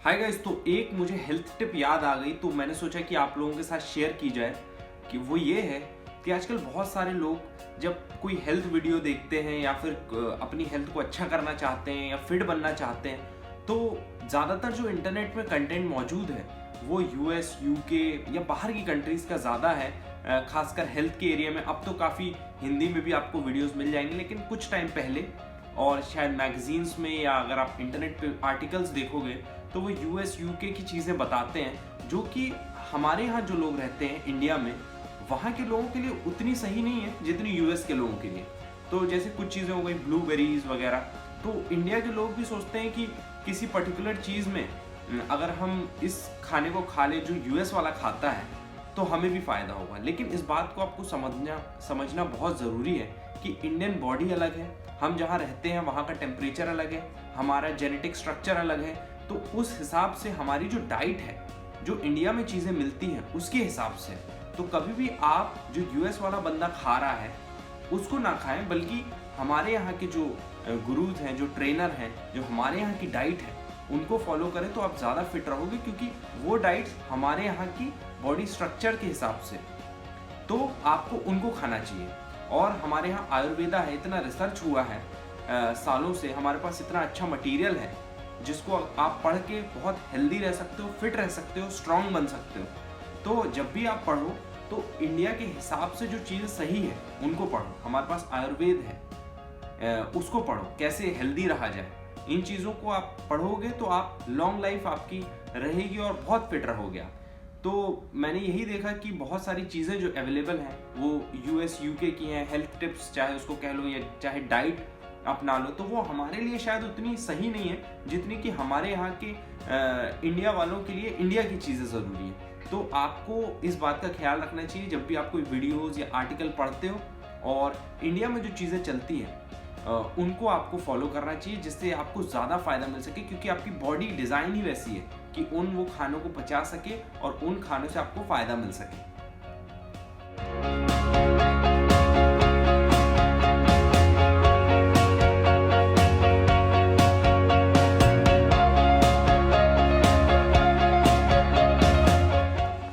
Hi guys, तो एक मुझे हेल्थ टिप याद आ गई तो मैंने सोचा कि आप लोगों के साथ शेयर की जाए। कि वो ये है कि आजकल बहुत सारे लोग जब कोई हेल्थ वीडियो देखते हैं या फिर अपनी हेल्थ को अच्छा करना चाहते हैं या फिट बनना चाहते हैं, तो ज़्यादातर जो इंटरनेट में कंटेंट मौजूद है वो यूएस, यूके या बाहर की कंट्रीज़ का ज़्यादा है। खासकर हेल्थ के एरिया में अब तो काफ़ी हिंदी में भी आपको वीडियोस मिल जाएंगे, लेकिन कुछ टाइम पहले और शायद मैगजीन्स में या अगर आप इंटरनेट पे आर्टिकल्स देखोगे तो वो यूएस, यूके की चीज़ें बताते हैं जो कि हमारे यहाँ जो लोग रहते हैं इंडिया में, वहाँ के लोगों के लिए उतनी सही नहीं है जितनी यूएस के लोगों के लिए। तो जैसे कुछ चीज़ें हो गई ब्लूबेरीज वगैरह, तो इंडिया के लोग भी सोचते हैं कि किसी पर्टिकुलर चीज़ में अगर हम इस खाने को खा ले जो यूएस वाला खाता है तो हमें भी फ़ायदा होगा। लेकिन इस बात को आपको समझना बहुत ज़रूरी है कि इंडियन बॉडी अलग है, हम जहाँ रहते हैं वहाँ का टेम्परेचर अलग है, हमारा जेनेटिक स्ट्रक्चर अलग है। तो उस हिसाब से हमारी जो डाइट है, जो इंडिया में चीज़ें मिलती हैं उसके हिसाब से, तो कभी भी आप जो यूएस वाला बंदा खा रहा है उसको ना खाएं, बल्कि हमारे यहाँ के जो गुरुज हैं, जो ट्रेनर हैं, जो हमारे यहाँ की डाइट है उनको फॉलो करें तो आप ज़्यादा फिट रहोगे, क्योंकि वो डाइट हमारे यहाँ की बॉडी स्ट्रक्चर के हिसाब से, तो आपको उनको खाना चाहिए। और हमारे यहाँ आयुर्वेदा है, इतना रिसर्च हुआ है सालों से, हमारे पास इतना अच्छा मटेरियल है जिसको आप पढ़ के बहुत हेल्दी रह सकते हो, फिट रह सकते हो, स्ट्रांग बन सकते हो। तो जब भी आप पढ़ो तो इंडिया के हिसाब से जो चीज़ें सही है उनको पढ़ो। हमारे पास आयुर्वेद है, उसको पढ़ो, कैसे हेल्दी रहा जाए। इन चीज़ों को आप पढ़ोगे तो आप लॉन्ग लाइफ आपकी रहेगी और बहुत फिट रहोगे आप। तो मैंने यही देखा कि बहुत सारी चीज़ें जो अवेलेबल हैं वो यूएस, यूके की हैं। हेल्थ टिप्स चाहे उसको कह लो या चाहे डाइट अपना लो, तो वो हमारे लिए शायद उतनी सही नहीं है जितनी कि हमारे यहाँ के इंडिया वालों के लिए इंडिया की चीज़ें ज़रूरी है। तो आपको इस बात का ख्याल रखना चाहिए जब भी आप कोई वीडियोज़ या आर्टिकल पढ़ते हो, और इंडिया में जो चीज़ें चलती हैं उनको आपको फॉलो करना चाहिए, जिससे आपको ज़्यादा फ़ायदा मिल सके, क्योंकि आपकी बॉडी डिज़ाइन ही वैसी है कि वो खानों को पचा सके और उन खानों से आपको फ़ायदा मिल सके।